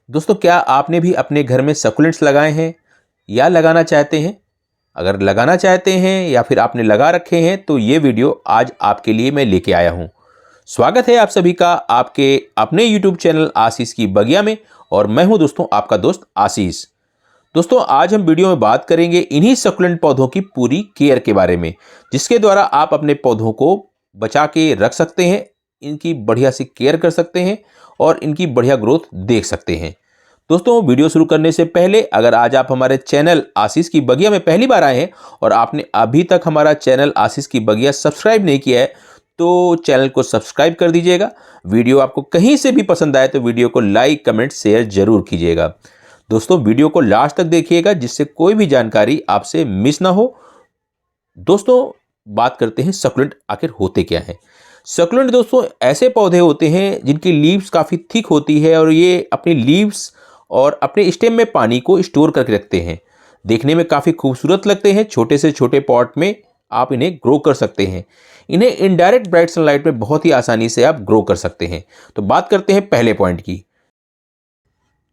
दोस्तों, क्या आपने भी अपने घर में सकुलेंट्स लगाए हैं या लगाना चाहते हैं? अगर लगाना चाहते हैं या फिर आपने लगा रखे हैं तो ये वीडियो आज आपके लिए मैं लेके आया हूँ। स्वागत है आप सभी का आपके अपने YouTube चैनल आशीष की बगिया में। और मैं हूँ दोस्तों आपका दोस्त आशीष। दोस्तों, आज हम वीडियो में बात करेंगे इन्हीं सकुलेंट पौधों की पूरी केयर के बारे में, जिसके द्वारा आप अपने पौधों को बचा के रख सकते हैं, इनकी बढ़िया सी केयर कर सकते हैं और इनकी बढ़िया ग्रोथ देख सकते हैं। दोस्तों, वीडियो शुरू करने से पहले अगर आज आप हमारे चैनल आशीष की बगिया में पहली बार आए हैं और आपने अभी तक हमारा चैनल आशीष की बगिया सब्सक्राइब नहीं किया है तो चैनल को सब्सक्राइब कर दीजिएगा। वीडियो आपको कहीं से भी पसंद आए तो वीडियो को लाइक कमेंट शेयर जरूर कीजिएगा। दोस्तों, वीडियो को लास्ट तक देखिएगा जिससे कोई भी जानकारी आपसे मिस ना हो। दोस्तों, बात करते हैं सकुलेंट आखिर होते क्या हैं। सकुलेंट दोस्तों ऐसे पौधे होते हैं जिनकी लीव्स काफ़ी थिक होती है और ये अपनी लीव्स और अपने स्टेम में पानी को स्टोर करके रखते हैं। देखने में काफ़ी खूबसूरत लगते हैं। छोटे से छोटे पॉट में आप इन्हें ग्रो कर सकते हैं। इन्हें इनडायरेक्ट ब्राइट सनलाइट में बहुत ही आसानी से आप ग्रो कर सकते हैं। तो बात करते हैं पहले पॉइंट की।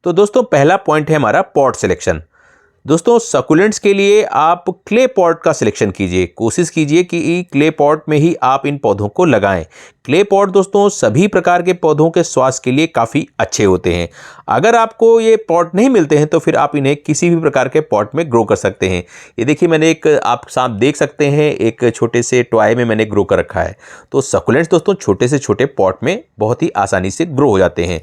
तो दोस्तों, पहला पॉइंट है हमारा पॉट सिलेक्शन। दोस्तों, सकुलेंट्स के लिए आप क्ले पॉट का सिलेक्शन कीजिए। कोशिश कीजिए कि क्ले पॉट में ही आप इन पौधों को लगाएं। क्ले पॉट दोस्तों सभी प्रकार के पौधों के स्वास्थ्य के लिए काफ़ी अच्छे होते हैं। अगर आपको ये पॉट नहीं मिलते हैं तो फिर आप इन्हें किसी भी प्रकार के पॉट में ग्रो कर सकते हैं। ये देखिए, मैंने आप साथ देख सकते हैं एक छोटे से टॉय में मैंने ग्रो कर रखा है। तो सकुलेंट्स दोस्तों छोटे से छोटे पॉट में बहुत ही आसानी से ग्रो हो जाते हैं।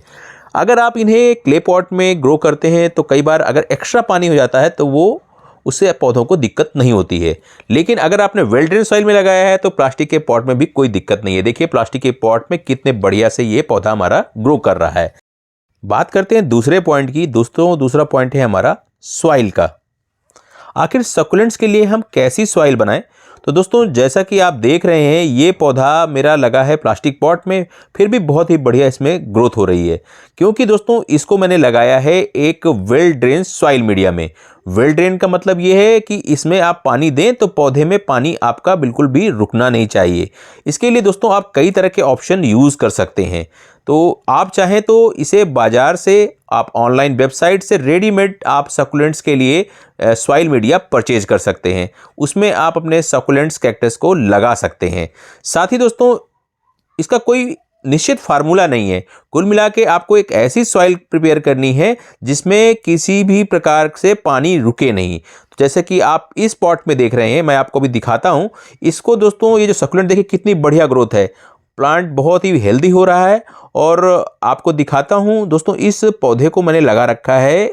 अगर आप इन्हें क्ले पॉट में ग्रो करते हैं तो कई बार अगर एक्स्ट्रा पानी हो जाता है तो वो उससे पौधों को दिक्कत नहीं होती है। लेकिन अगर आपने वेल ड्रेन सॉइल में लगाया है तो प्लास्टिक के पॉट में भी कोई दिक्कत नहीं है। देखिए प्लास्टिक के पॉट में कितने बढ़िया से ये पौधा हमारा ग्रो कर रहा है। बात करते हैं दूसरे पॉइंट की। दोस्तों, दूसरा पॉइंट है हमारा सॉइल का। आखिर सकुलेंट्स के लिए हम कैसी सॉइल बनाएं? तो दोस्तों, जैसा कि आप देख रहे हैं ये पौधा मेरा लगा है प्लास्टिक पॉट में, फिर भी बहुत ही बढ़िया इसमें ग्रोथ हो रही है। क्योंकि दोस्तों इसको मैंने लगाया है एक वेल ड्रेन सॉइल मीडिया में। वेल ड्रेन का मतलब ये है कि इसमें आप पानी दें तो पौधे में पानी आपका बिल्कुल भी रुकना नहीं चाहिए। इसके लिए दोस्तों आप कई तरह के ऑप्शन यूज़ कर सकते हैं। तो आप चाहें तो इसे बाज़ार से, आप ऑनलाइन वेबसाइट से रेडीमेड आप सकुलेंट्स के लिए सॉइल मीडिया परचेज कर सकते हैं। उसमें आप अपने सकुलेंट्स कैक्टस को लगा सकते हैं। साथ ही दोस्तों इसका कोई निश्चित फार्मूला नहीं है। कुल मिला के आपको एक ऐसी सॉइल प्रिपेयर करनी है जिसमें किसी भी प्रकार से पानी रुके नहीं। तो जैसे कि आप इस पॉट में देख रहे हैं, मैं आपको भी दिखाता हूँ इसको। दोस्तों ये जो सकुलेंट देखिए कितनी बढ़िया ग्रोथ है, प्लांट बहुत ही हेल्दी हो रहा है। और आपको दिखाता हूँ दोस्तों, इस पौधे को मैंने लगा रखा है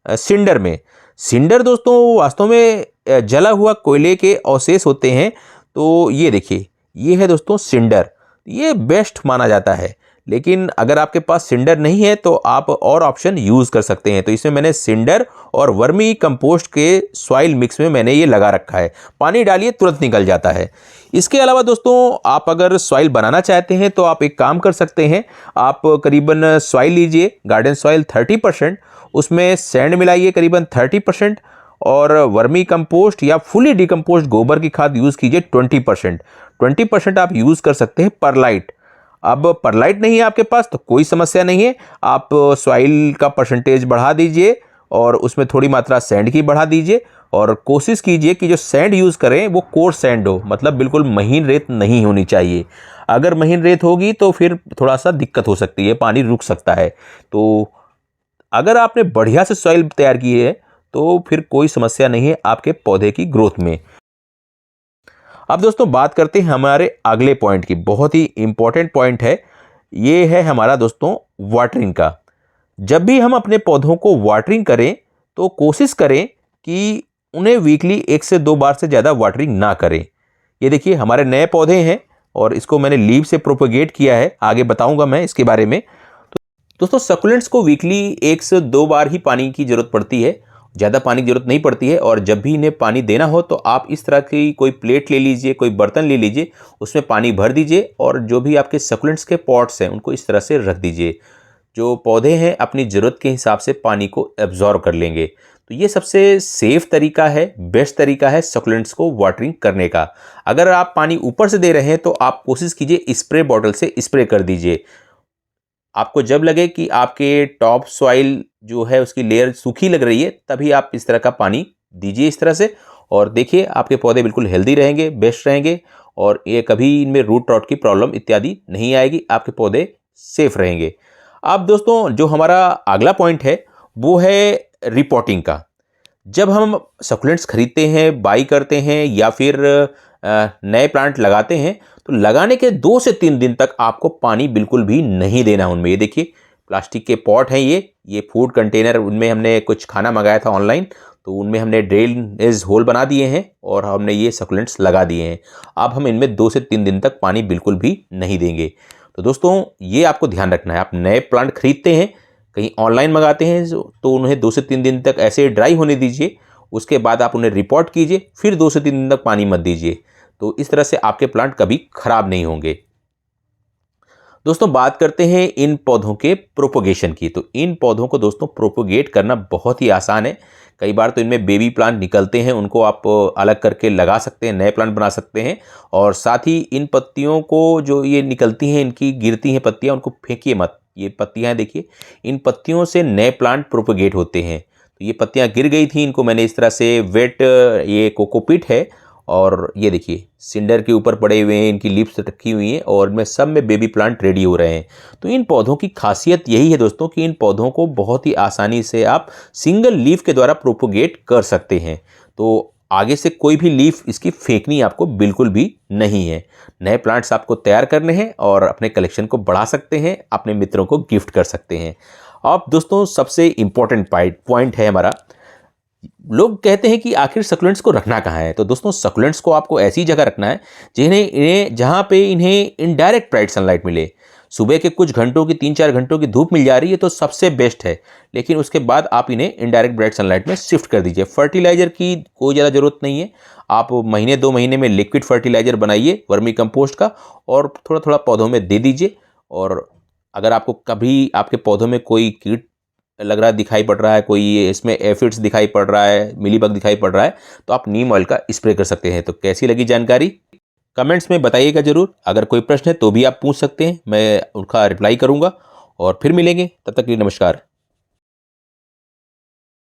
सिंडर में। सिंडर दोस्तों वास्तव में जला हुआ कोयले के अवशेष होते हैं। तो ये देखिए, ये है दोस्तों सिंडर। ये बेस्ट माना जाता है। लेकिन अगर आपके पास सिंडर नहीं है तो आप और ऑप्शन यूज़ कर सकते हैं। तो इसमें मैंने सिंडर और वर्मी कंपोस्ट के सॉइल मिक्स में मैंने ये लगा रखा है। पानी डालिए तुरंत निकल जाता है। इसके अलावा दोस्तों आप अगर सॉइल बनाना चाहते हैं तो आप एक काम कर सकते हैं। आप करीबन सॉइल लीजिए, गार्डन सॉइल 30%, उसमें सैंड मिलाइए करीबन 30%, और वर्मी कंपोस्ट या फुली डिकम्पोस्ट गोबर की खाद यूज़ कीजिए 20%। 20% आप यूज़ कर सकते हैं परलाइट। अब परलाइट नहीं है आपके पास तो कोई समस्या नहीं है, आप सॉइल का परसेंटेज बढ़ा दीजिए और उसमें थोड़ी मात्रा सैंड की बढ़ा दीजिए। और कोशिश कीजिए कि जो सैंड यूज़ करें वो कोर्स सैंड हो, मतलब बिल्कुल महीन रेत नहीं होनी चाहिए। अगर महीन रेत होगी तो फिर थोड़ा सा दिक्कत हो सकती है, पानी रुक सकता है। तो अगर आपने बढ़िया से सॉइल तैयार की है तो फिर कोई समस्या नहीं है आपके पौधे की ग्रोथ में। अब दोस्तों बात करते हैं हमारे अगले पॉइंट की। बहुत ही इंपॉर्टेंट पॉइंट है, ये है हमारा दोस्तों वाटरिंग का। जब भी हम अपने पौधों को वाटरिंग करें तो कोशिश करें कि उन्हें वीकली 1 से 2 बार से ज़्यादा वाटरिंग ना करें। ये देखिए हमारे नए पौधे हैं और इसको मैंने लीव से प्रोपेगेट किया है, आगे बताऊंगा मैं इसके बारे में। तो दोस्तों सकुलेंट्स को वीकली 1 से 2 बार ही पानी की ज़रूरत पड़ती है, ज़्यादा पानी की ज़रूरत नहीं पड़ती है। और जब भी इन्हें पानी देना हो तो आप इस तरह की कोई प्लेट ले लीजिए, कोई बर्तन ले लीजिए, उसमें पानी भर दीजिए और जो भी आपके सकुलेंट्स के पॉट्स हैं उनको इस तरह से रख दीजिए। जो पौधे हैं अपनी ज़रूरत के हिसाब से पानी को एब्जॉर्ब कर लेंगे। तो ये सबसे सेफ तरीका है, बेस्ट तरीका है सकुलेंट्स को वाटरिंग करने का। अगर आप पानी ऊपर से दे रहे हैं तो आप कोशिश कीजिए स्प्रे बॉटल से स्प्रे कर दीजिए। आपको जब लगे कि आपके टॉप सॉइल जो है उसकी लेयर सूखी लग रही है, तभी आप इस तरह का पानी दीजिए इस तरह से, और देखिए आपके पौधे बिल्कुल हेल्दी रहेंगे, बेस्ट रहेंगे, और ये कभी इनमें रूट रॉट की प्रॉब्लम इत्यादि नहीं आएगी, आपके पौधे सेफ रहेंगे। अब दोस्तों जो हमारा अगला पॉइंट है वो है रिपोर्टिंग का। जब हम सकुलेंट्स खरीदते हैं, बाई करते हैं या फिर नए प्लांट लगाते हैं, तो लगाने के 2 से 3 दिन तक आपको पानी बिल्कुल भी नहीं देना उनमें। ये देखिए प्लास्टिक के पॉट हैं, ये फूड कंटेनर, उनमें हमने कुछ खाना मंगाया था ऑनलाइन, तो उनमें हमने ड्रेनेज होल बना दिए हैं और हमने ये सकुलेंट्स लगा दिए हैं। अब हम इनमें 2 से 3 दिन तक पानी बिल्कुल भी नहीं देंगे। तो दोस्तों ये आपको ध्यान रखना है। आप नए प्लांट खरीदते हैं, कहीं ऑनलाइन मंगाते हैं, तो उन्हें 2 से 3 दिन तक ऐसे ड्राई होने दीजिए, उसके बाद आप उन्हें रिपोर्ट कीजिए, फिर 2 से 3 दिन तक पानी मत दीजिए। तो इस तरह से आपके प्लांट कभी खराब नहीं होंगे। दोस्तों बात करते हैं इन पौधों के प्रोपोगेशन की। तो इन पौधों को दोस्तों प्रोपोगेट करना बहुत ही आसान है। कई बार तो इनमें बेबी प्लांट निकलते हैं, उनको आप अलग करके लगा सकते हैं, नए प्लांट बना सकते हैं। और साथ ही इन पत्तियों को जो ये निकलती हैं, इनकी गिरती हैं पत्तियां, उनको फेंकिए मत। ये पत्तियां हैं देखिए, इन पत्तियों से नए प्लांट प्रोपोगेट होते हैं। तो ये पत्तियां गिर गई थी, इनको मैंने इस तरह से वेट, ये कोकोपीट है, और ये देखिए सिंडर के ऊपर पड़े हुए हैं, इनकी लीव्स रखी हुई हैं, और इनमें सब में बेबी प्लांट रेडी हो रहे हैं। तो इन पौधों की खासियत यही है दोस्तों कि इन पौधों को बहुत ही आसानी से आप सिंगल लीफ के द्वारा प्रोपोगेट कर सकते हैं। तो आगे से कोई भी लीफ इसकी फेंकनी आपको बिल्कुल भी नहीं है। नए प्लांट्स आपको तैयार करने हैं और अपने कलेक्शन को बढ़ा सकते हैं, अपने मित्रों को गिफ्ट कर सकते हैं। अब दोस्तों सबसे इम्पोर्टेंट पॉइंट है हमारा, लोग कहते हैं कि आखिर सकुलेंट्स को रखना कहाँ है। तो दोस्तों सकुलेंट्स को आपको ऐसी जगह रखना है जहाँ पे इन्हें इनडायरेक्ट ब्राइट सनलाइट मिले। सुबह के कुछ घंटों की, 3-4 घंटों की धूप मिल जा रही है तो सबसे बेस्ट है, लेकिन उसके बाद आप इन्हें इनडायरेक्ट ब्राइट सनलाइट में शिफ्ट कर दीजिए। फर्टिलाइजर की कोई ज़्यादा ज़रूरत नहीं है। आप महीने 2 महीने में लिक्विड फर्टिलाइजर बनाइए वर्मी कंपोस्ट का, और थोड़ा थोड़ा पौधों में दे दीजिए। और अगर आपको कभी आपके पौधों में कोई कीट लग रहा है, दिखाई पड़ रहा है, कोई इसमें एफिड्स दिखाई पड़ रहा है, मिलीबग दिखाई पड़ रहा है, तो आप नीम ऑयल का स्प्रे कर सकते हैं। तो कैसी लगी जानकारी कमेंट्स में बताइएगा ज़रूर। अगर कोई प्रश्न है तो भी आप पूछ सकते हैं, मैं उनका रिप्लाई करूँगा। और फिर मिलेंगे, तब तक के लिए नमस्कार।